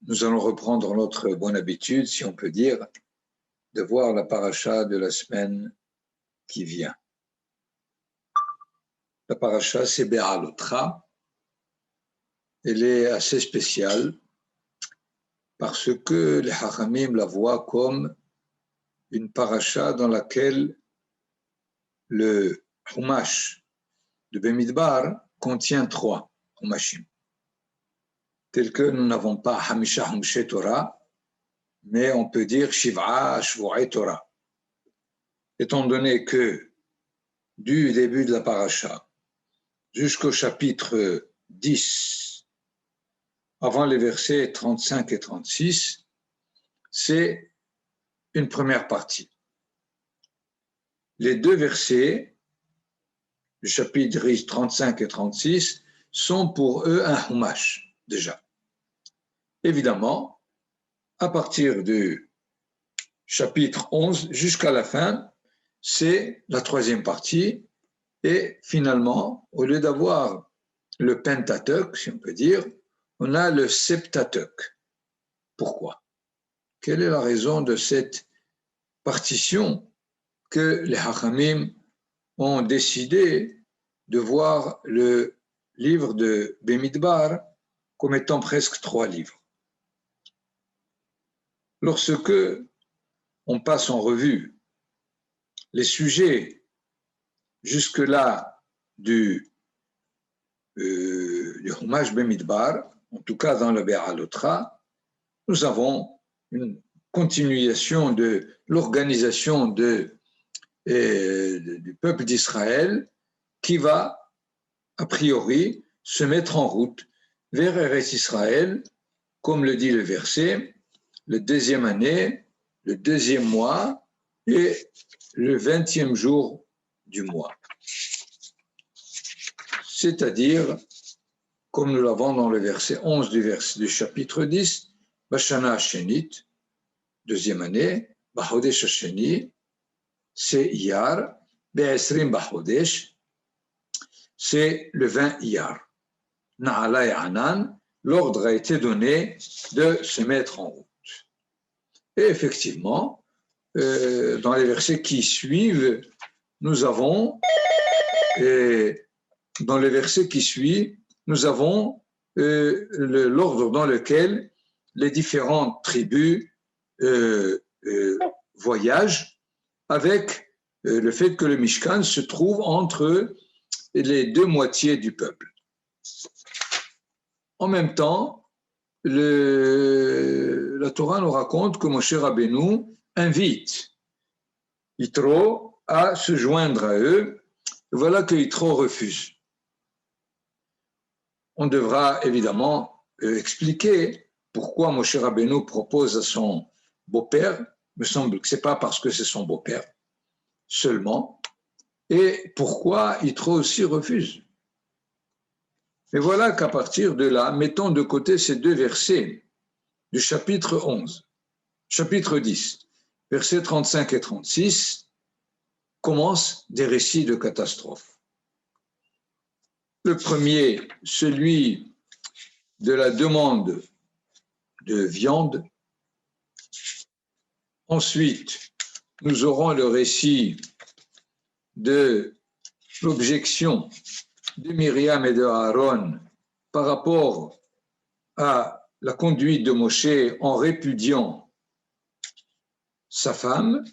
Nous allons reprendre notre bonne habitude, si on peut dire, de voir la paracha de la semaine qui vient. La paracha, c'est Be'alotra. Elle est assez spéciale parce que les Hachamim la voient comme une paracha dans laquelle le Humash de Bemidbar contient 3 Humashim. Tel que nous n'avons pas Hamisha Humshe Torah, mais on peut dire Shiv'a Shvu'ei Torah. Étant donné que du début de la paracha jusqu'au chapitre 10, avant les versets 35 et 36, c'est une première partie. Les 2 versets du chapitre 35 et 36 sont pour eux un humash, déjà. Évidemment, à partir du chapitre 11 jusqu'à la fin, c'est la 3e partie. Et finalement, au lieu d'avoir le Pentateuch, si on peut dire, on a le Septateuch. Pourquoi? Quelle est la raison de cette partition que les Hachamim ont décidé de voir le livre de Bemidbar comme étant presque 3 livres? Lorsque on passe en revue les sujets jusque-là du Humash Bemidbar, en tout cas dans le Be'alotra, nous avons une continuation de l'organisation du peuple d'Israël qui va, a priori, se mettre en route vers Eretz Israël, comme le dit le verset, le 2e année, le 2e mois et le 20e jour du mois. C'est-à-dire, comme nous l'avons dans le verset 11 du chapitre 10, Bashana Hashenit, 2e année, Bachodesh Hasheni, c'est Iyar, Be'esrim Bachodesh, c'est le 20 Iyar. Na'ala et Hanan, l'ordre a été donné de se mettre en route. Et effectivement, dans les versets qui suivent, nous avons l'ordre dans lequel les différentes tribus voyagent, avec le fait que le Mishkan se trouve entre les 2 moitiés du peuple. En même temps, la Torah nous raconte que Moshe Rabbeinu invite Yitro à se joindre à eux. Voilà que Yitro refuse. On devra évidemment expliquer pourquoi Moshe Rabbeinu propose à son beau-père. Il me semble que ce n'est pas parce que c'est son beau-père seulement. Et pourquoi Yitro aussi refuse. Mais voilà qu'à partir de là, mettons de côté ces 2 versets du chapitre 11, chapitre 10, versets 35 et 36, commencent des récits de catastrophes. Le premier, celui de la demande de viande. Ensuite, nous aurons le récit de l'objection de Myriam et de Aaron par rapport à la conduite de Moshe en répudiant sa femme.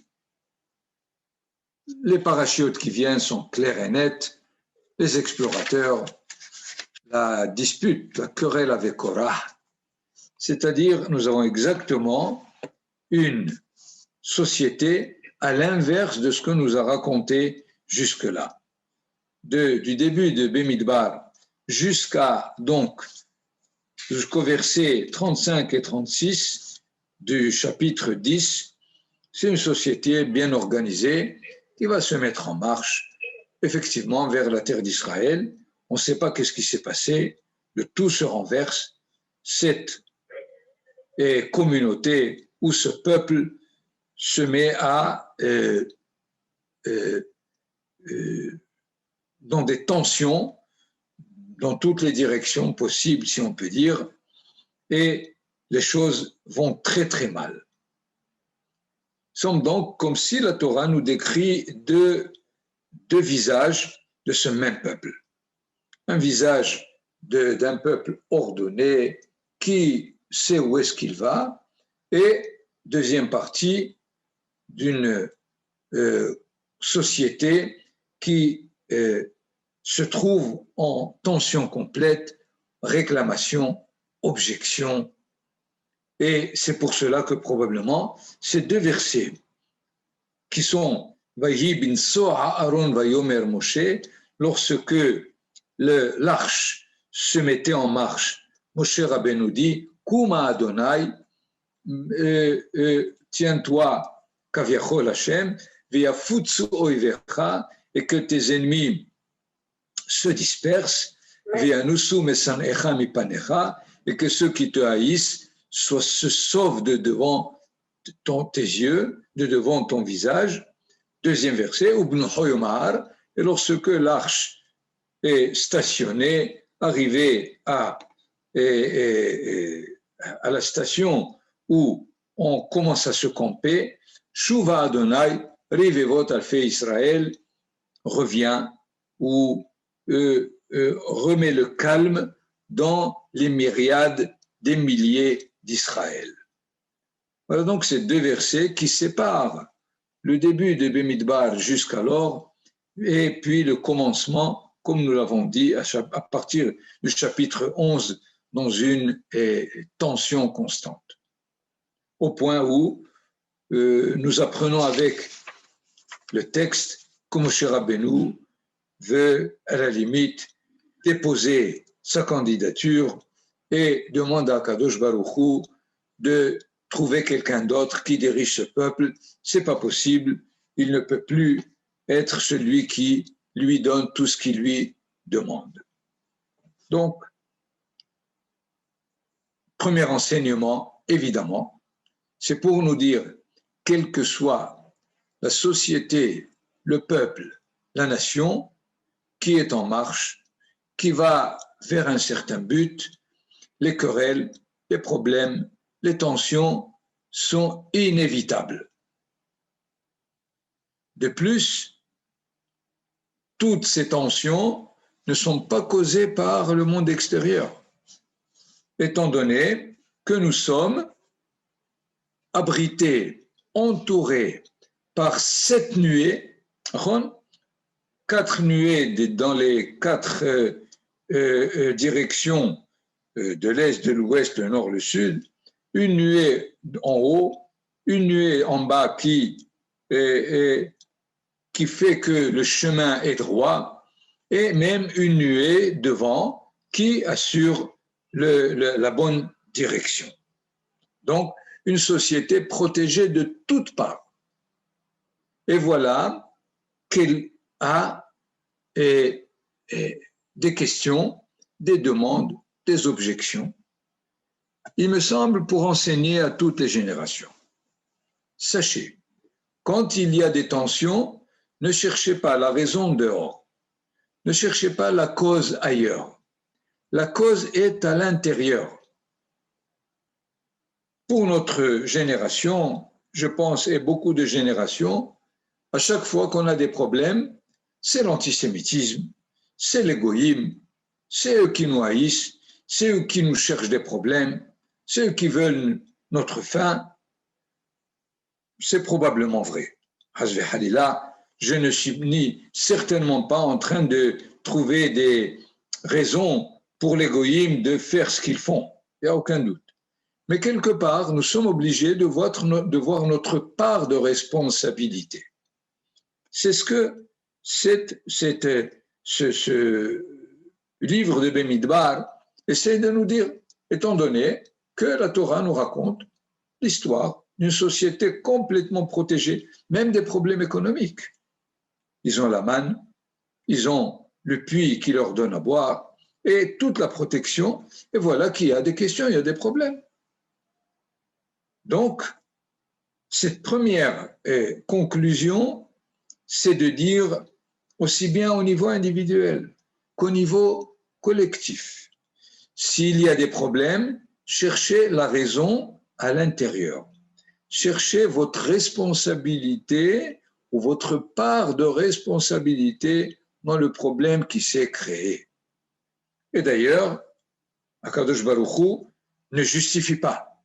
Les parachutes qui viennent sont clairs et nets. Les explorateurs, la dispute, la querelle avec Korah. C'est-à-dire, nous avons exactement une société à l'inverse de ce que nous a raconté jusque-là. Du début de Bemidbar jusqu'au verset 35 et 36 du chapitre 10, c'est une société bien organisée qui va se mettre en marche, effectivement, vers la terre d'Israël. On ne sait pas qu'est-ce qui s'est passé, le tout se renverse. Cette communauté ou ce peuple se met dans des tensions dans toutes les directions possibles, si on peut dire, et les choses vont très très mal. Il semble donc comme si la Torah nous décrit deux visages de ce même peuple. Un visage d'un peuple ordonné qui sait où est-ce qu'il va, et deuxième partie d'une société qui se trouve en tension complète, réclamation, objection. Et c'est pour cela que probablement ces deux versets qui sont Vayi bin So'a Aaron Vayomer Moshe, lorsque l'arche se mettait en marche, Moshe Rabbeinu dit Kuma Adonai, tiens-toi Kaviachol Hashem, Veyafutsu Oivecha, et que tes ennemis se dispersent, Veyanusu Mesanecha Mipanecha, et que ceux qui te haïssent se sauvent de devant tes yeux, de devant ton visage. Deuxième verset, et lorsque l'arche est stationnée, arrivée à la station où on commence à se camper, Shuva Adonai, Rivevot Alfei Israël, revient ou remet le calme dans les myriades des milliers d'Israël. Voilà donc ces deux versets qui séparent le début de Bemidbar jusqu'alors et puis le commencement, comme nous l'avons dit, à partir du chapitre 11, dans une tension constante. Au point où nous apprenons avec le texte que Moshe Rabbeinu veut, à la limite, déposer sa candidature et demande à Kadosh Baruch Hu de trouver quelqu'un d'autre qui dirige ce peuple. C'est pas possible. Il ne peut plus être celui qui lui donne tout ce qu'il lui demande. Donc, premier enseignement, évidemment, c'est pour nous dire, quelle que soit la société, le peuple, la nation, qui est en marche, qui va vers un certain but, les querelles, les problèmes, les tensions sont inévitables. De plus, toutes ces tensions ne sont pas causées par le monde extérieur, étant donné que nous sommes abrités, entourés par 7 nuées, 4 nuées dans les 4 directions de l'est, de l'ouest, le nord, le sud, une nuée en haut, une nuée en bas qui fait que le chemin est droit, et même une nuée devant qui assure la bonne direction. Donc, une société protégée de toutes parts. Et voilà qu'elle a des questions, des demandes, des objections. Il me semble pour enseigner à toutes les générations. Sachez, quand il y a des tensions, ne cherchez pas la raison dehors. Ne cherchez pas la cause ailleurs. La cause est à l'intérieur. Pour notre génération, je pense, et beaucoup de générations, à chaque fois qu'on a des problèmes, c'est l'antisémitisme, c'est l'égoïsme, c'est eux qui nous haïssent, c'est eux qui nous cherchent des problèmes, c'est eux qui veulent notre fin. C'est probablement vrai. Hazve Halila, je ne suis certainement pas en train de trouver des raisons pour l'égoïsme de faire ce qu'ils font. Il n'y a aucun doute. Mais quelque part, nous sommes obligés de voir notre part de responsabilité. C'est ce que ce livre de Bemidbar essaie de nous dire, étant donné que la Torah nous raconte l'histoire d'une société complètement protégée, même des problèmes économiques. Ils ont la manne, ils ont le puits qui leur donne à boire, et toute la protection, et voilà qu'il y a des questions, il y a des problèmes. Donc, cette première conclusion, c'est de dire, aussi bien au niveau individuel qu'au niveau collectif, s'il y a des problèmes, cherchez la raison à l'intérieur. Cherchez votre responsabilité ou votre part de responsabilité dans le problème qui s'est créé. Et d'ailleurs, Akadosh Baruch Hu ne justifie pas.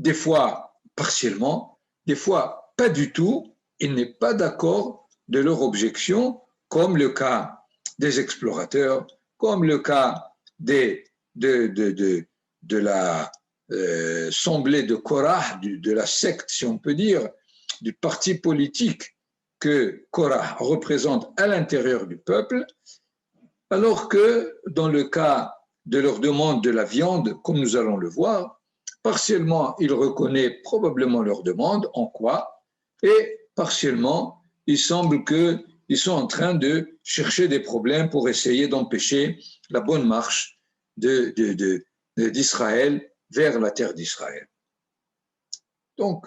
Des fois partiellement, des fois pas du tout. Il n'est pas d'accord de leur objection, comme le cas des explorateurs, comme le cas de la assemblée de Korah, de la secte, si on peut dire, du parti politique que Korah représente à l'intérieur du peuple, alors que dans le cas de leur demande de la viande, comme nous allons le voir, partiellement il reconnaît probablement leur demande, en quoi, et partiellement il semble qu'ils sont en train de chercher des problèmes pour essayer d'empêcher la bonne marche d'Israël vers la terre d'Israël. Donc,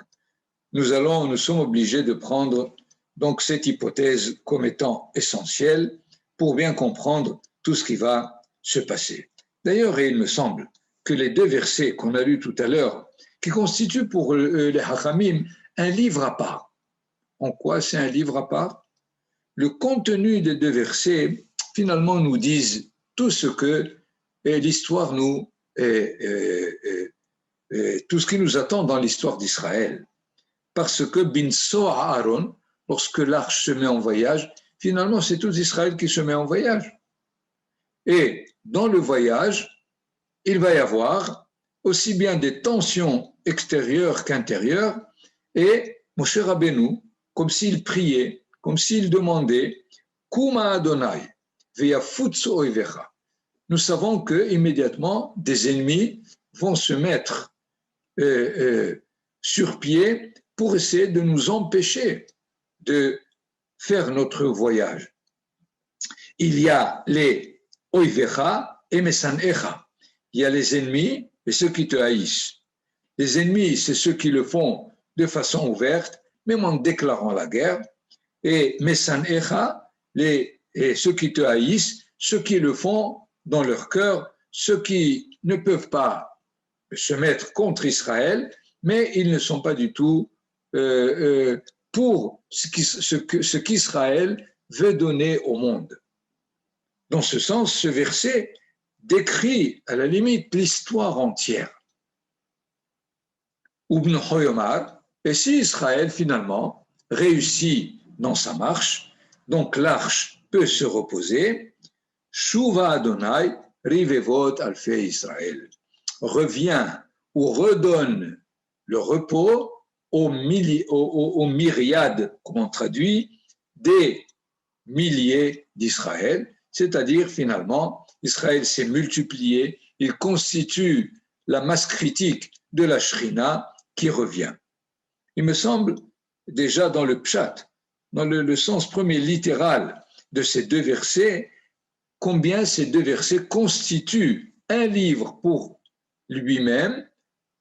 nous sommes obligés de prendre donc cette hypothèse comme étant essentielle pour bien comprendre tout ce qui va se passer. D'ailleurs, il me semble que les deux versets qu'on a lus tout à l'heure, qui constituent pour les Hachamim un livre à part. En quoi c'est un livre à part? Le contenu des deux versets, finalement, nous disent tout ce que l'histoire tout ce qui nous attend dans l'histoire d'Israël. Parce que Binso Aaron, lorsque l'arche se met en voyage, finalement, c'est tout Israël qui se met en voyage. Et dans le voyage, il va y avoir aussi bien des tensions extérieures qu'intérieures, et Moshe Rabbeinu, comme s'il priait, comme s'il demandait, Kuma Adonai, veyafutzu oivecha. Nous savons que immédiatement des ennemis vont se mettre sur pied pour essayer de nous empêcher de faire notre voyage. Il y a les oivecha et mesanecha. Il y a les ennemis et ceux qui te haïssent. Les ennemis, c'est ceux qui le font de façon ouverte, même en déclarant la guerre. Et mesanecha, ceux qui te haïssent, ceux qui le font dans leur cœur, ceux qui ne peuvent pas se mettre contre Israël, mais ils ne sont pas du tout pour ce qu'Israël veut donner au monde. Dans ce sens, ce verset décrit à la limite l'histoire entière. Et si Israël finalement réussit dans sa marche, donc l'arche peut se reposer, Shuva Adonai rivevot alfei Israël, revient ou redonne le repos aux myriades, comme on traduit, des milliers d'Israël, c'est-à-dire finalement, Israël s'est multiplié, il constitue la masse critique de la Shrina qui revient. Il me semble, déjà dans le Pshat, dans le sens premier littéral de ces deux versets, combien ces deux versets constituent un livre pour lui-même,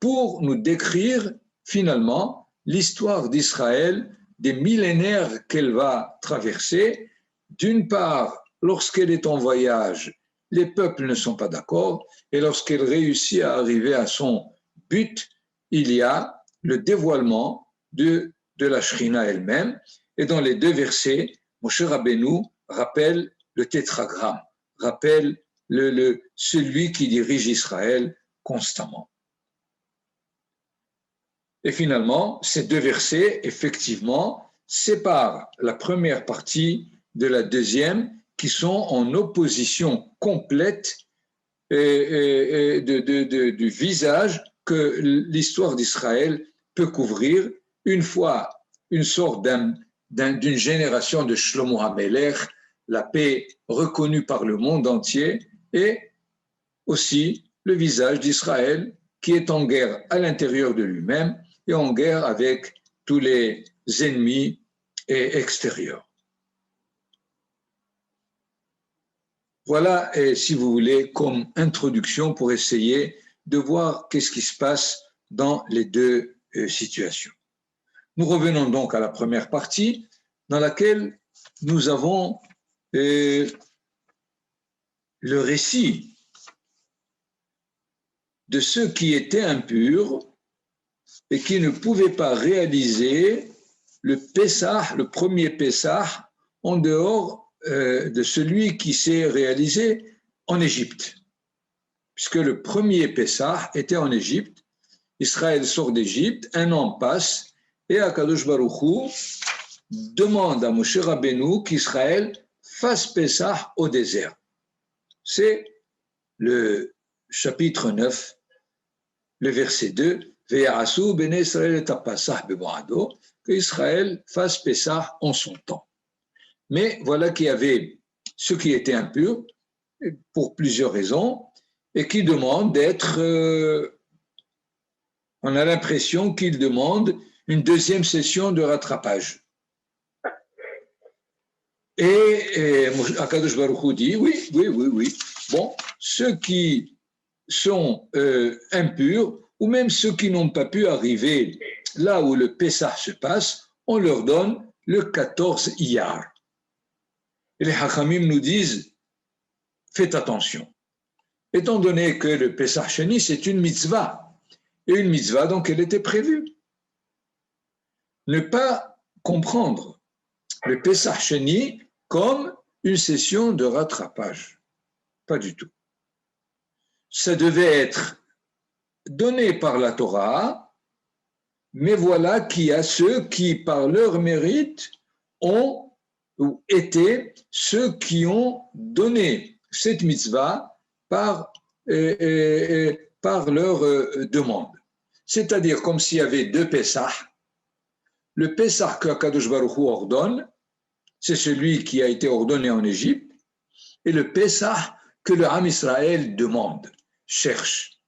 pour nous décrire finalement l'histoire d'Israël, des millénaires qu'elle va traverser. D'une part, lorsqu'elle est en voyage, les peuples ne sont pas d'accord, et lorsqu'elle réussit à arriver à son but, il y a le dévoilement de la Shrina elle-même. Et dans les deux versets, Moshe Rabbeinu rappelle le tétragramme, rappelle celui qui dirige Israël constamment. Et finalement, ces deux versets, effectivement, séparent la première partie de la deuxième, qui sont en opposition complète du visage que l'histoire d'Israël peut couvrir une fois une sorte d'une génération de Shlomo HaMelech, la paix reconnue par le monde entier, et aussi le visage d'Israël qui est en guerre à l'intérieur de lui-même et en guerre avec tous les ennemis extérieurs. Voilà, si vous voulez, comme introduction pour essayer de voir qu'est-ce qui se passe dans les deux situations. Nous revenons donc à la première partie dans laquelle nous avons le récit de ceux qui étaient impurs et qui ne pouvaient pas réaliser le Pessah, le premier Pessah, en dehors de celui qui s'est réalisé en Égypte. Puisque le premier Pessah était en Égypte, Israël sort d'Égypte, un an passe, et Akadosh Baruch Hu demande à Moshe Rabbeinu qu'Israël fasse Pessah au désert. C'est le chapitre 9, le verset 2, Ve'yasu bnei Israël et Passah bemoado, que Israël fasse Pessah en son temps. Mais voilà qu'il y avait ceux qui étaient impurs, pour plusieurs raisons, et qui demandent d'être, on a l'impression qu'ils demandent une deuxième session de rattrapage. Et Akadosh Baruch Hu dit, oui. Bon, ceux qui sont impurs, ou même ceux qui n'ont pas pu arriver là où le Pessah se passe, on leur donne le 14 Iyar. Et les Hachamim nous disent, faites attention. Étant donné que le Pessah Sheni, c'est une mitzvah, et une mitzvah, donc, elle était prévue. Ne pas comprendre le Pessah Sheni comme une session de rattrapage. Pas du tout. Ça devait être donné par la Torah, mais voilà qu'il y a ceux qui, par leur mérite, ont ou étaient ceux qui ont donné cette mitzvah par leur demande. C'est-à-dire comme s'il y avait deux Pessah. Le Pessah que Akadosh Baruch Hu ordonne, c'est celui qui a été ordonné en Égypte, et le Pessah que le Ham Israël demande, cherche.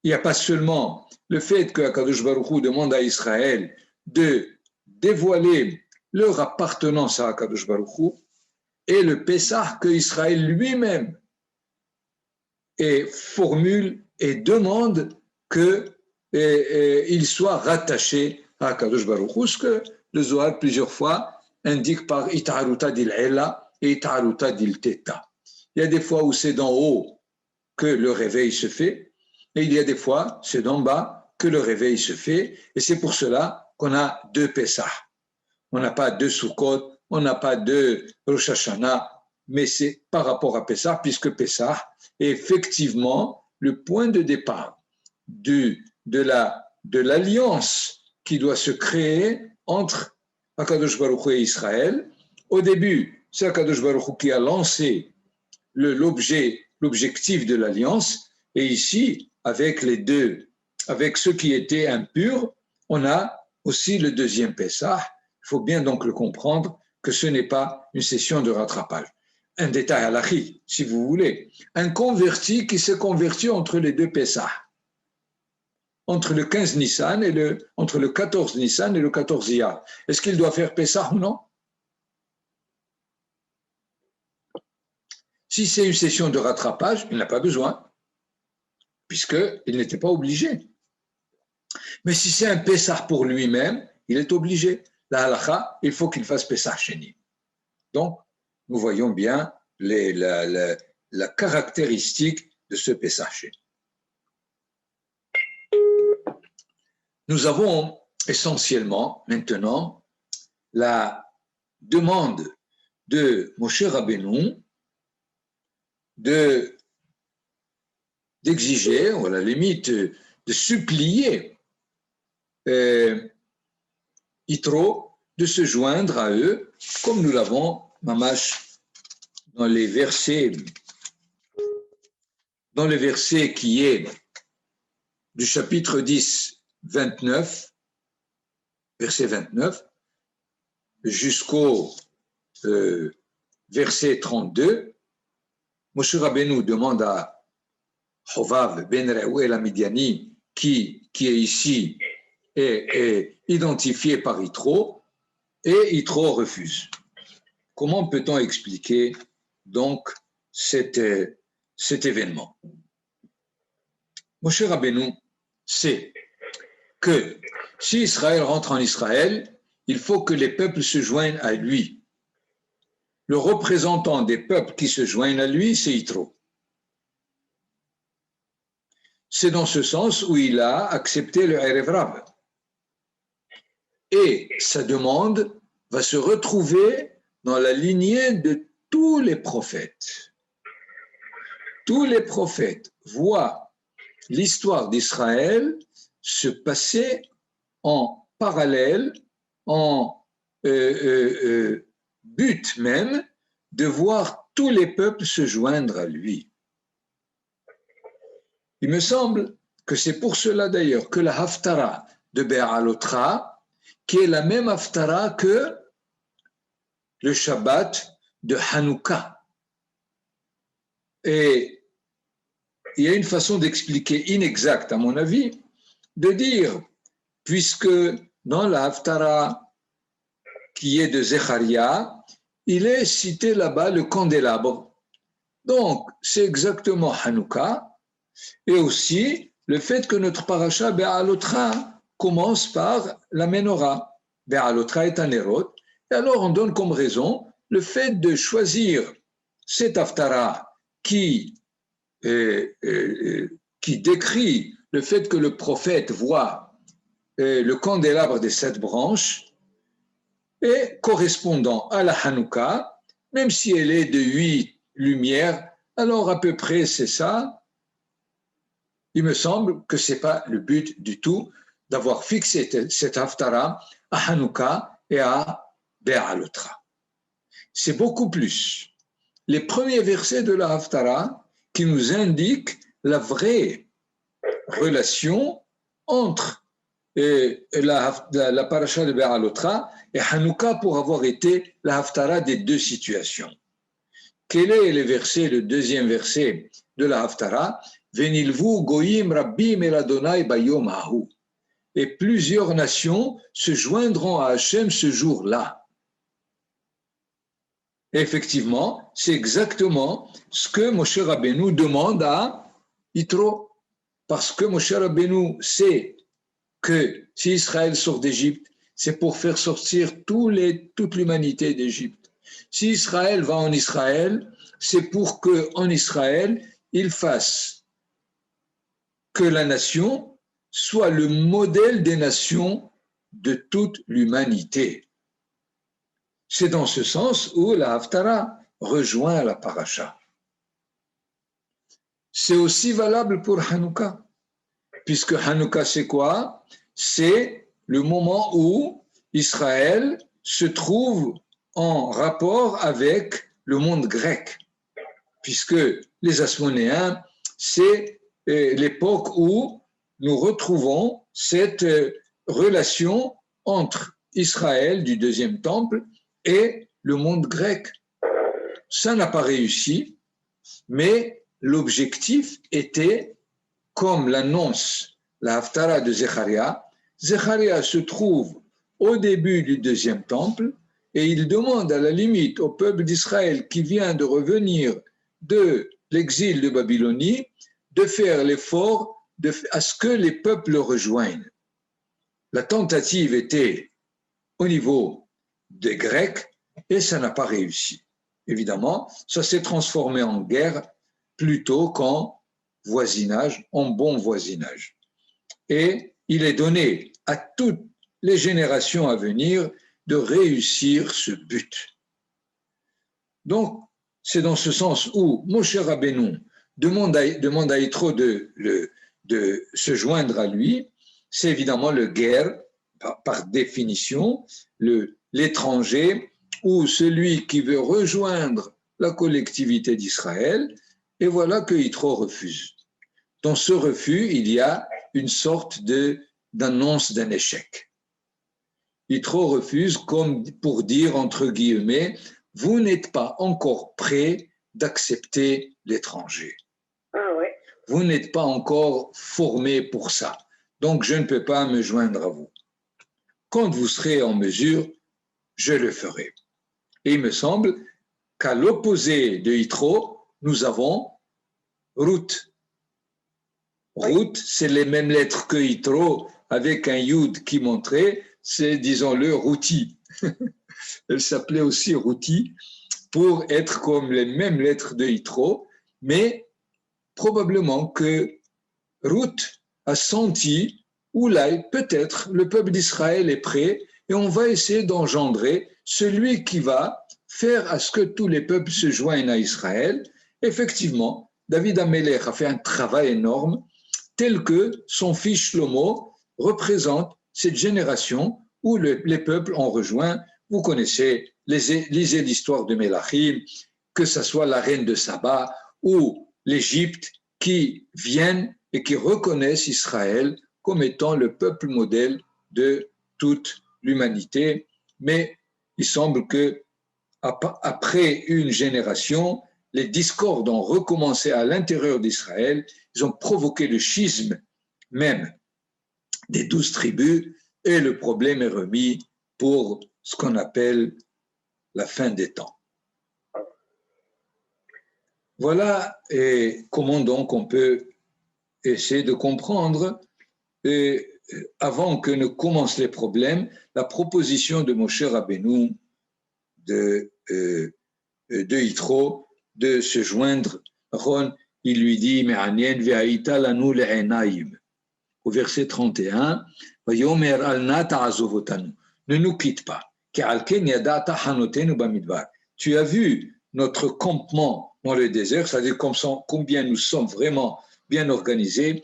Il n'y a pas seulement le fait que Akadosh Baruch Hu demande à Israël de dévoiler leur appartenance à Akadosh Baruch Hu, et le Pessah que Israël lui-même formule et demande qu'il soit rattaché à Akadosh Baruch Hu, ce que le Zohar plusieurs fois indique par It'aruta dil Ela et It'aruta dil Teta. Il y a des fois où c'est d'en haut que le réveil se fait, et il y a des fois c'est d'en bas que le réveil se fait, et c'est pour cela qu'on a deux Pessah. On n'a pas deux Sukkot, on n'a pas deux Rosh Hashanah, mais c'est par rapport à Pessah, puisque Pessah est effectivement le point de départ de l'alliance qui doit se créer entre Akadosh Baruch Hu et Israël. Au début, c'est Akadosh Baruch Hu qui a lancé l'objectif de l'alliance, et ici, avec ceux qui étaient impurs, on a aussi le deuxième Pessah. Il faut bien donc le comprendre que ce n'est pas une session de rattrapage. Un détail halachi, si vous voulez. Un converti qui s'est converti entre les deux Pessah, entre le 15 Nissan entre le 14 Nissan et le 14 Iyar. Est-ce qu'il doit faire Pessah ou non? Si c'est une session de rattrapage, il n'a pas besoin, puisqu'il n'était pas obligé. Mais si c'est un Pessah pour lui-même, il est obligé. La halakha, il faut qu'il fasse Pessah Sheni. Donc, nous voyons bien la caractéristique de ce Pessah Sheni. Nous avons essentiellement maintenant la demande de Moshe Rabbeinu d'exiger, ou à la limite de supplier Yitro de se joindre à eux, comme nous l'avons mamash dans les versets qui est du chapitre 10, 29, verset 29, jusqu'au verset 32, Moshe Rabbeinu demande à Hovav ben Reuel Midiani, qui est ici est identifié par Yitro, et Yitro refuse. Comment peut-on expliquer donc cet événement? Moshe Rabbeinu sait que si Israël rentre en Israël, il faut que les peuples se joignent à lui. Le représentant des peuples qui se joignent à lui, c'est Yitro. c'est dans ce sens où il a accepté le Erev Rav. Et sa demande va se retrouver dans la lignée de tous les prophètes. Tous les prophètes voient l'histoire d'Israël se passer en parallèle, en but même de voir tous les peuples se joindre à lui. Il me semble que c'est pour cela d'ailleurs que la Haftara de Be'alotra, qui est la même Haftara que le Shabbat de Hanouka. Et il y a une façon d'expliquer inexacte, à mon avis, de dire, puisque dans la Haftara qui est de Zecharia, il est cité là-bas le candélabre. Donc, c'est exactement Hanouka, et aussi le fait que notre paracha Be'alotra commence par la menorah. Be'alotra est un érot. Et alors, on donne comme raison le fait de choisir cet haftara qui décrit le fait que le prophète voit le candélabre des 7 branches et correspondant à la Hanouka, même si elle est de 8 lumières, alors à peu près c'est ça. Il me semble que ce n'est pas le but du tout d'avoir fixé cette haftara à Hanouka et à Be'alotra. C'est beaucoup plus les premiers versets de la haftara qui nous indiquent la vraie relation entre la paracha de Be'alotra et Hanouka pour avoir été la haftara des deux situations. Quel est le deuxième verset de la haftara? Venilvu goyim rabbim el Adonai bayom hahu. Et plusieurs nations se joindront à Hachem ce jour-là. Et effectivement, c'est exactement ce que Moshe Rabbeinu demande à Yitro. Parce que Moshe Rabbeinu sait que si Israël sort d'Égypte, c'est pour faire sortir toute l'humanité d'Égypte. Si Israël va en Israël, c'est pour qu'en Israël, il fasse que la nation soit le modèle des nations de toute l'humanité. C'est dans ce sens où la Haftara rejoint la paracha. C'est aussi valable pour Hanouka, puisque Hanouka c'est quoi? C'est le moment où Israël se trouve en rapport avec le monde grec, puisque les Asmonéens, c'est l'époque où nous retrouvons cette relation entre Israël du deuxième temple et le monde grec. Ça n'a pas réussi, mais l'objectif était, comme l'annonce la Haftara de Zecharia, Zecharia se trouve au début du deuxième temple et il demande à la limite au peuple d'Israël qui vient de revenir de l'exil de Babylonie de faire l'effort à ce que les peuples le rejoignent. La tentative était au niveau des Grecs et ça n'a pas réussi. Évidemment, ça s'est transformé en guerre plutôt qu'en voisinage, en bon voisinage. Et il est donné à toutes les générations à venir de réussir ce but. Donc, c'est dans ce sens où Moshe Rabbeinu demande à Yitro de se joindre à lui. C'est évidemment le guerre, par définition, l'étranger ou celui qui veut rejoindre la collectivité d'Israël. Et voilà que Yitro refuse. Dans ce refus, il y a une sorte d'annonce d'un échec. Yitro refuse comme pour dire, entre guillemets, vous n'êtes pas encore prêt d'accepter l'étranger. Ah ouais. Vous n'êtes pas encore formé pour ça. Donc, je ne peux pas me joindre à vous. Quand vous serez en mesure, je le ferai. Et il me semble qu'à l'opposé de Yitro, nous avons Ruth. Ruth, c'est les mêmes lettres que Yitro, avec un Yud qui montrait, c'est, disons-le, Ruti. Elle s'appelait aussi Ruti pour être comme les mêmes lettres de Yitro, mais probablement que Ruth a senti, ou là, peut-être, le peuple d'Israël est prêt et on va essayer d'engendrer celui qui va faire à ce que tous les peuples se joignent à Israël. Effectivement, David Amelech a fait un travail énorme, tel que son fils Shlomo représente cette génération où les peuples ont rejoint. Vous connaissez, lisez l'histoire de Mélachim, que ce soit la reine de Saba ou l'Égypte, qui viennent et qui reconnaissent Israël comme étant le peuple modèle de toute l'humanité. Mais il semble que après une génération, les discordes ont recommencé à l'intérieur d'Israël, ils ont provoqué le schisme même des 12 tribus et le problème est remis pour ce qu'on appelle la fin des temps. Voilà et comment donc on peut essayer de comprendre, et avant que ne commencent les problèmes, la proposition de Moshe Rabbeinu de Yitro de se joindre. Il lui dit au verset 31, ne nous quitte pas. Tu as vu notre campement dans le désert, c'est-à-dire combien nous sommes vraiment bien organisés.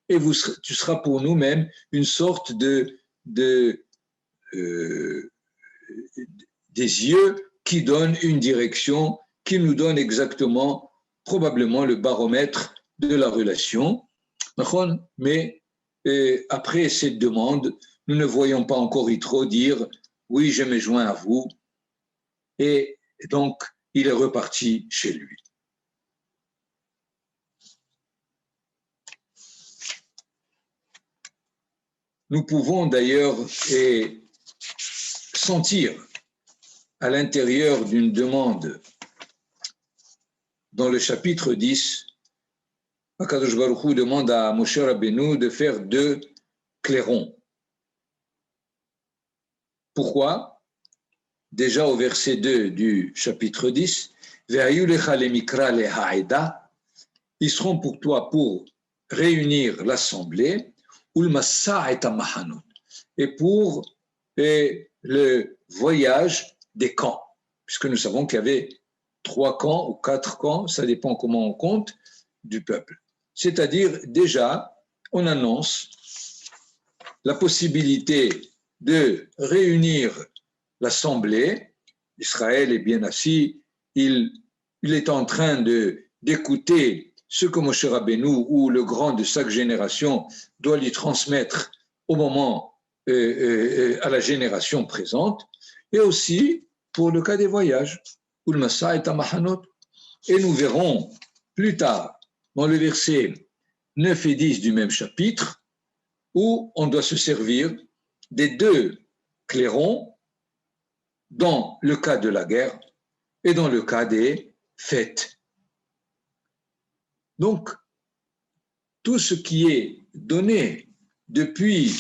Et tu seras pour nous même une sorte des yeux qui donnent une direction, qui nous donne exactement, probablement, le baromètre de la relation. Mais après cette demande, nous ne voyons pas encore Yitro dire « Oui, je me joins à vous ». Et donc, il est reparti chez lui. Nous pouvons d'ailleurs sentir à l'intérieur d'une demande dans le chapitre 10, Akadosh Baruch Hu demande à Moshe Rabbeinu de faire 2 clairons. Pourquoi? Déjà au verset 2 du chapitre 10, ils seront pour toi pour réunir l'assemblée, et pour le voyage des camps, puisque nous savons qu'il y avait 3 camps ou 4 camps, ça dépend comment on compte, du peuple. C'est-à-dire, déjà, on annonce la possibilité de réunir l'assemblée. Israël est bien assis, il est en train d'écouter ce que Moshe Rabbeinu ou le grand de chaque génération doit lui transmettre au moment, à la génération présente, et aussi pour le cas des voyages, et nous verrons plus tard dans le verset 9 et 10 du même chapitre, où on doit se servir des 2 clairons dans le cas de la guerre et dans le cas des fêtes. Donc, tout ce qui est donné depuis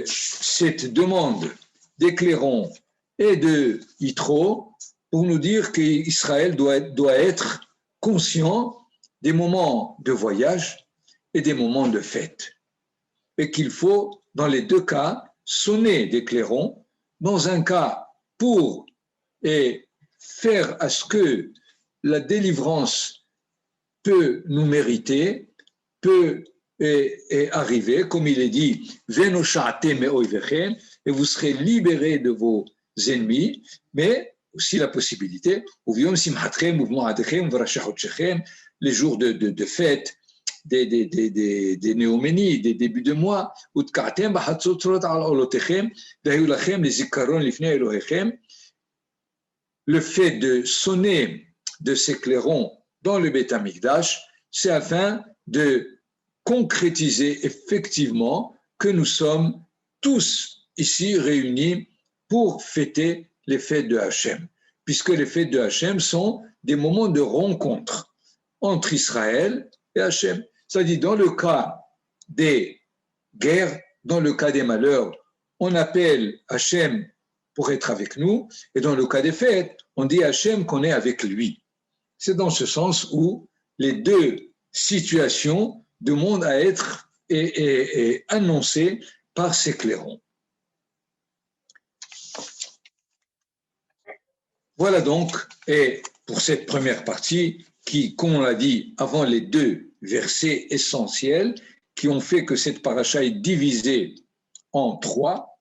cette demande des clairons et de Yitro, pour nous dire qu'Israël doit être conscient des moments de voyage et des moments de fête. Et qu'il faut, dans les 2 cas, sonner des clairons, dans un cas pour faire à ce que la délivrance peut nous mériter, peut arriver, comme il est dit, et vous serez libérés de vos ennemis, mais aussi la possibilité, les jours de fête, des néoménies, des débuts de mois, le fait de sonner de ces clairons dans le Beth Amikdash, c'est afin de concrétiser effectivement que nous sommes tous ici réunis pour fêter les fêtes de Hachem, puisque les fêtes de Hachem sont des moments de rencontre entre Israël et Hachem. C'est-à-dire, dans le cas des guerres, dans le cas des malheurs, on appelle Hachem pour être avec nous, et dans le cas des fêtes, on dit à Hachem qu'on est avec lui. C'est dans ce sens où les 2 situation demande à être annoncée par ces clairons. Voilà donc, et pour cette première partie, qui, comme on l'a dit, avant les deux versets essentiels, qui ont fait que cette paracha est divisée en trois,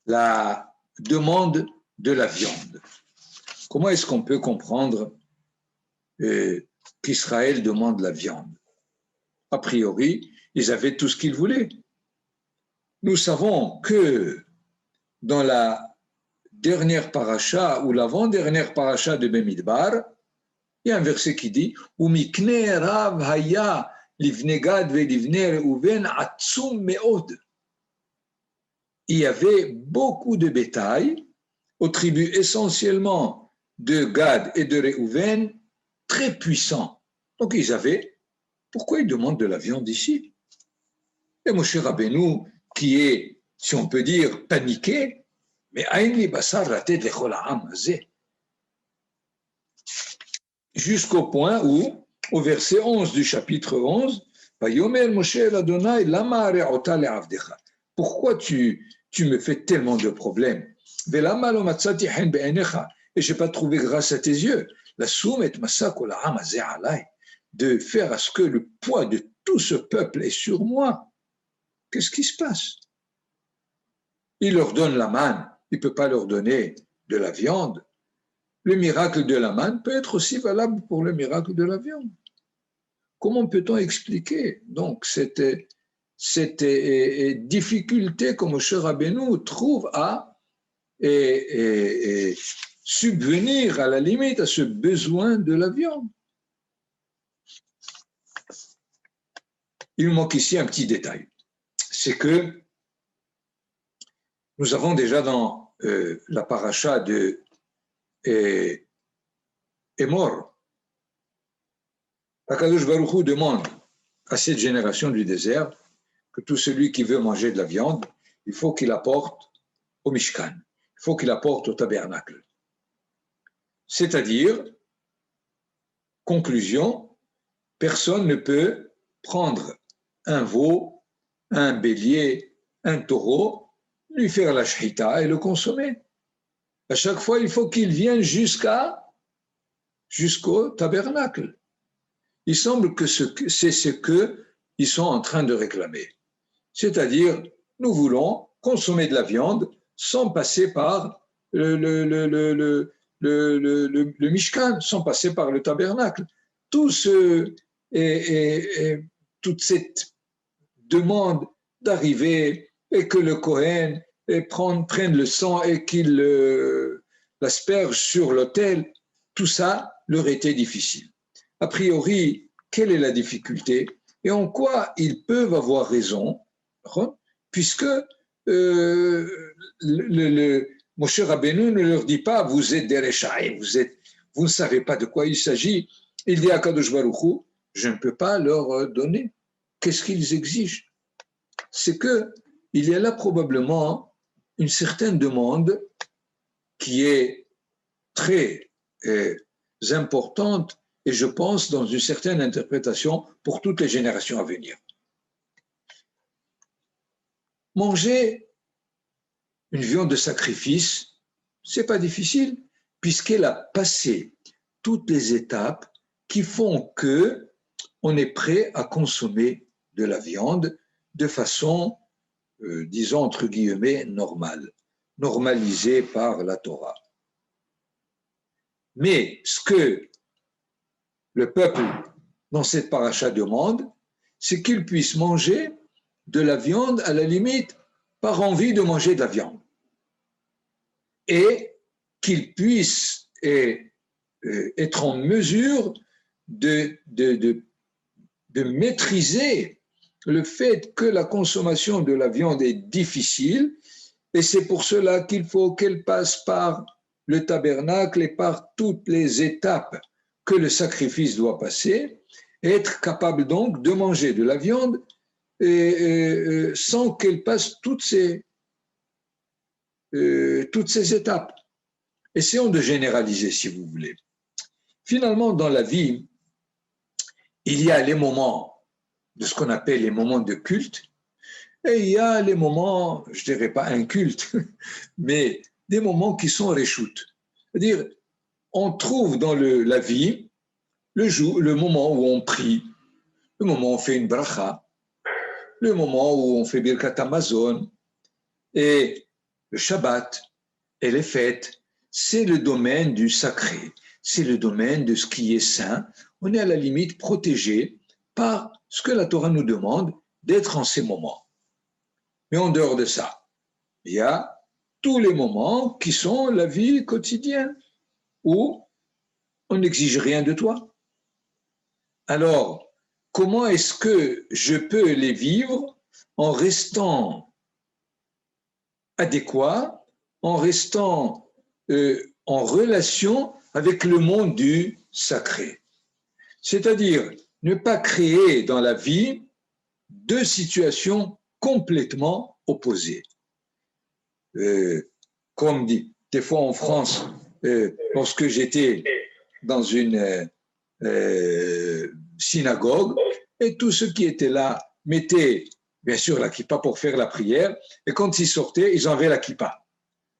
la demande de la viande. Comment est-ce qu'on peut comprendre qu'Israël demande la viande? A priori, ils avaient tout ce qu'ils voulaient. Nous savons que dans la dernière paracha ou l'avant-dernière paracha de Bemidbar, il y a un verset qui dit Umikne rav haya livne Gad velivne Reuven atzum meod. Il y avait beaucoup de bétail aux tribus essentiellement de Gad et de Reuven, très puissants. Donc ils avaient, pourquoi ils demandent de la viande ici? Et Moshe Rabbeinu, qui est, si on peut dire, paniqué, mais Aïn li basar la tête lechol ha'am hazeh. Jusqu'au point où, au verset 11 du chapitre 11, Vayomer Moshe el Adonai lama are'ota le'avdecha. Pourquoi tu me fais tellement de problèmes? Velama lo matzati hen be'enecha. Et je n'ai pas trouvé grâce à tes yeux. La soum et massa kol ha'am hazeh alay. De faire à ce que le poids de tout ce peuple est sur moi. Qu'est-ce qui se passe? Il leur donne la manne, il ne peut pas leur donner de la viande. Le miracle de la manne peut être aussi valable pour le miracle de la viande. Comment peut-on expliquer donc cette difficulté que Moshe Rabbeinu trouve à subvenir à la limite à ce besoin de la viande? Il manque ici un petit détail. C'est que nous avons déjà dans la paracha de Emor, Akadosh Baruch Hu demande à cette génération du désert que tout celui qui veut manger de la viande, il faut qu'il apporte au Mishkan, il faut qu'il apporte au tabernacle. C'est-à-dire, conclusion, personne ne peut prendre un veau, un bélier, un taureau, lui faire la shhita et le consommer. À chaque fois, il faut qu'il vienne jusqu'au tabernacle. Il semble que c'est ce qu'ils sont en train de réclamer. C'est-à-dire, nous voulons consommer de la viande sans passer par le Mishkan, sans passer par le tabernacle. Toute cette demande d'arriver et que le Kohen prenne le sang et qu'il l'asperge sur l'autel, tout ça leur était difficile. A priori, quelle est la difficulté et en quoi ils peuvent avoir raison, puisque Moshe Rabbeinu ne leur dit pas vous êtes des Rechaïm, vous ne savez pas de quoi il s'agit. Il dit à Kadosh Baruch Hu, je ne peux pas leur donner. Qu'est-ce qu'ils exigent? C'est qu'il y a là probablement une certaine demande qui est très importante et je pense dans une certaine interprétation pour toutes les générations à venir. Manger une viande de sacrifice, c'est pas difficile puisqu'elle a passé toutes les étapes qui font que on est prêt à consommer de la viande de façon, disons entre guillemets, normale, normalisée par la Torah. Mais ce que le peuple dans cette paracha demande, c'est qu'il puisse manger de la viande à la limite par envie de manger de la viande. Et qu'il puisse être en mesure de maîtriser le fait que la consommation de la viande est difficile et c'est pour cela qu'il faut qu'elle passe par le tabernacle et par toutes les étapes que le sacrifice doit passer, et être capable donc de manger de la viande sans qu'elle passe toutes ces étapes. Essayons de généraliser si vous voulez. Finalement, dans la vie, il y a les moments de ce qu'on appelle les moments de culte, et il y a les moments, je ne dirais pas incultes, mais des moments qui sont réchoutes. C'est-à-dire, on trouve dans la vie le moment où on prie, le moment où on fait une bracha, le moment où on fait Birkat Hamazon, et le Shabbat, et les fêtes, c'est le domaine du sacré, c'est le domaine de ce qui est saint. On est à la limite protégé par ce que la Torah nous demande d'être en ces moments. Mais en dehors de ça, il y a tous les moments qui sont la vie quotidienne, où on n'exige rien de toi. Alors, comment est-ce que je peux les vivre en restant adéquat, en restant en relation avec le monde du sacré? C'est-à-dire ne pas créer dans la vie deux situations complètement opposées. Comme dit, des fois en France, lorsque j'étais dans une synagogue, et tous ceux qui étaient là mettaient bien sûr la kippa pour faire la prière, et quand ils sortaient, ils enlevaient la kippa.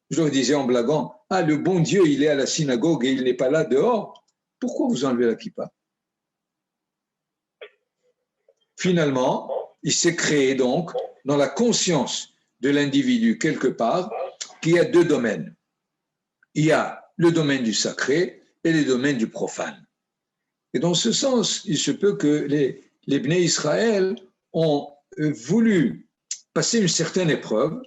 Je leur disais en blaguant, ah, le bon Dieu, il est à la synagogue et il n'est pas là dehors, pourquoi vous enlevez la kippa? Finalement, il s'est créé donc dans la conscience de l'individu quelque part qu'il y a deux domaines. Il y a le domaine du sacré et le domaine du profane. Et dans ce sens, il se peut que les Bnei Israël ont voulu passer une certaine épreuve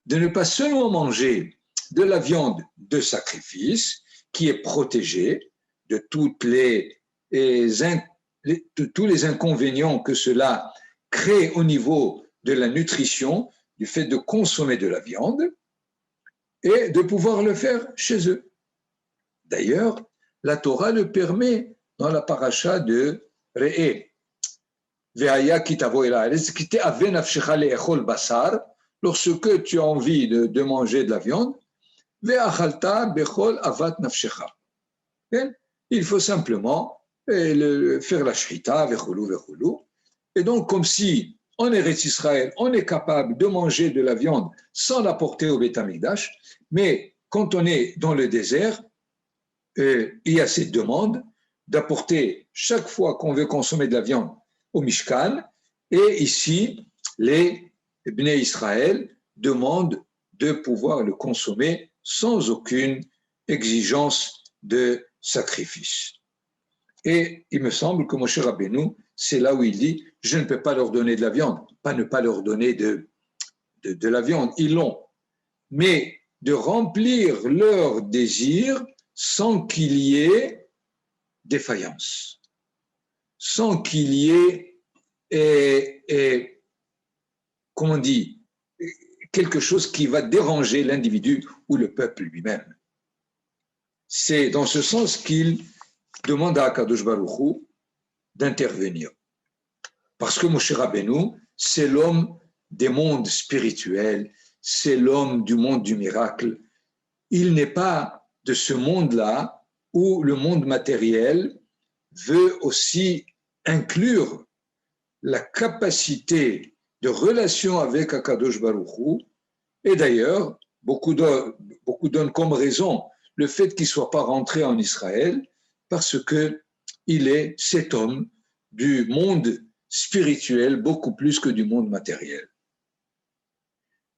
de ne pas seulement manger de la viande de sacrifice qui est protégée de tous les inconvénients que cela crée au niveau de la nutrition, du fait de consommer de la viande, et de pouvoir le faire chez eux. D'ailleurs, la Torah le permet dans la paracha de Re'eh. Lorsque tu as envie de manger de la viande, il faut simplement faire la shrita, et donc comme si en Eretz Israël, on est capable de manger de la viande sans la porter au Beth Amikdash, mais quand on est dans le désert, il y a cette demande d'apporter chaque fois qu'on veut consommer de la viande au Mishkan, et ici, les Bnei Israël demandent de pouvoir le consommer sans aucune exigence de sacrifice. Et il me semble que Moshe Rabbeinu, c'est là où il dit, je ne peux pas leur donner de la viande, pas ne pas leur donner de la viande, ils l'ont, mais de remplir leur désir sans qu'il y ait défaillance, sans qu'il y ait, comment on dit, quelque chose qui va déranger l'individu ou le peuple lui-même. C'est dans ce sens qu'il demande à Akadosh Baruch Hu d'intervenir. Parce que Moshe Rabbeinu, c'est l'homme des mondes spirituels, c'est l'homme du monde du miracle. Il n'est pas de ce monde-là où le monde matériel veut aussi inclure la capacité de relation avec Akadosh Baruch Hu. Et d'ailleurs, beaucoup donnent comme raison le fait qu'il ne soit pas rentré en Israël parce qu'il est cet homme du monde spirituel beaucoup plus que du monde matériel.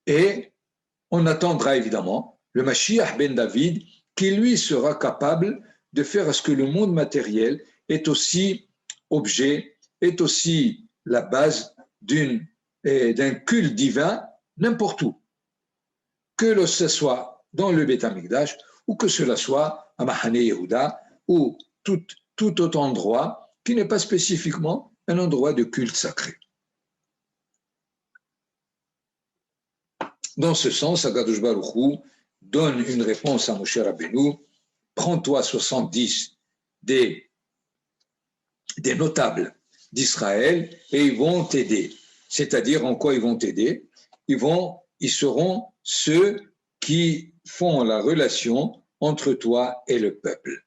Et on attendra évidemment le Mashiach ben David qui lui sera capable de faire à ce que le monde matériel est aussi objet, est aussi la base d'un culte divin n'importe où. Que ce soit dans le Beth Amikdash ou que cela soit à Mahane Yehuda ou tout autre endroit qui n'est pas spécifiquement un endroit de culte sacré. Dans ce sens, Akadosh Baruch Hu donne une réponse à Moshe Rabbeinu, prends-toi 70 des notables d'Israël et ils vont t'aider. C'est-à-dire en quoi ils vont t'aider? Ils seront ceux qui font la relation entre toi et le peuple.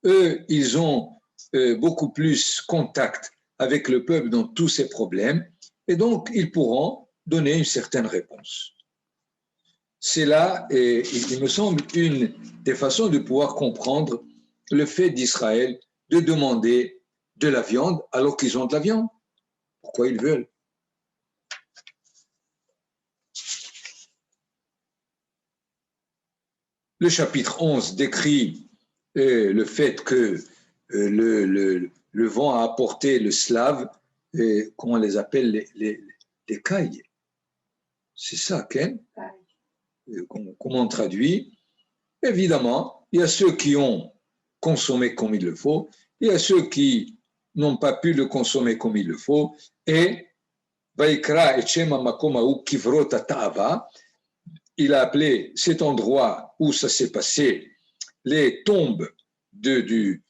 Eux, ils ont beaucoup plus contact avec le peuple dans tous ces problèmes, et donc ils pourront donner une certaine réponse. C'est là, et il me semble, une des façons de pouvoir comprendre le fait d'Israël de demander de la viande alors qu'ils ont de la viande. Pourquoi ils veulent? Le chapitre 11 décrit le fait que le vent a apporté le slave, comment on les appelle, les cailles. C'est ça, Ken? Comment on traduit? Évidemment, il y a ceux qui ont consommé comme il le faut, il y a ceux qui n'ont pas pu le consommer comme il le faut, et Vaikra et Shema Makomaou Kivrot Ta'ava, il a appelé cet endroit où ça s'est passé les tombes de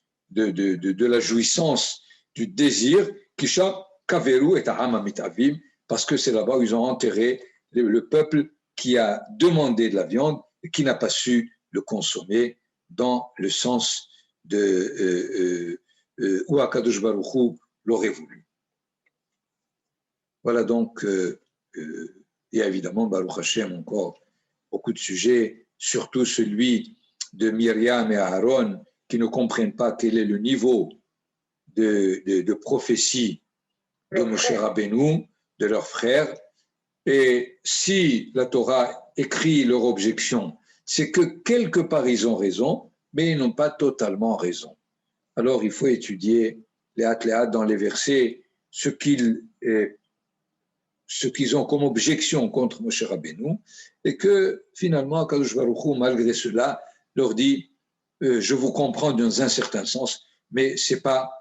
la jouissance, du désir, Kisha Kaveru et Amitavim, parce que c'est là-bas où ils ont enterré le peuple qui a demandé de la viande et qui n'a pas su le consommer dans le sens de où Akadosh Baruch Hu l'aurait voulu. Voilà donc, il y a évidemment Baruch Hashem encore beaucoup de sujets, surtout celui de Myriam et Aaron qui ne comprennent pas quel est le niveau de prophétie de Moshe Rabbeinu, de leurs frères. Et si la Torah écrit leur objection, c'est que quelque part ils ont raison, mais ils n'ont pas totalement raison. Alors il faut étudier les dans les versets ce qu'ils ont comme objection contre Moshe Rabbeinu, et que finalement Akadosh Baruch Hu, malgré cela, leur dit je vous comprends dans un certain sens, mais c'est pas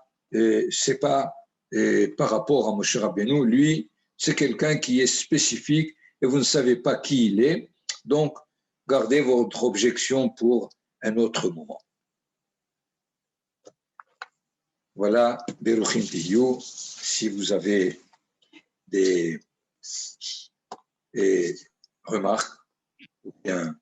par rapport à Moshe Rabbeinu. Lui, c'est quelqu'un qui est spécifique et vous ne savez pas qui il est, donc gardez votre objection pour un autre moment. Voilà, Beruchim Tiyu, si vous avez des remarques ou bien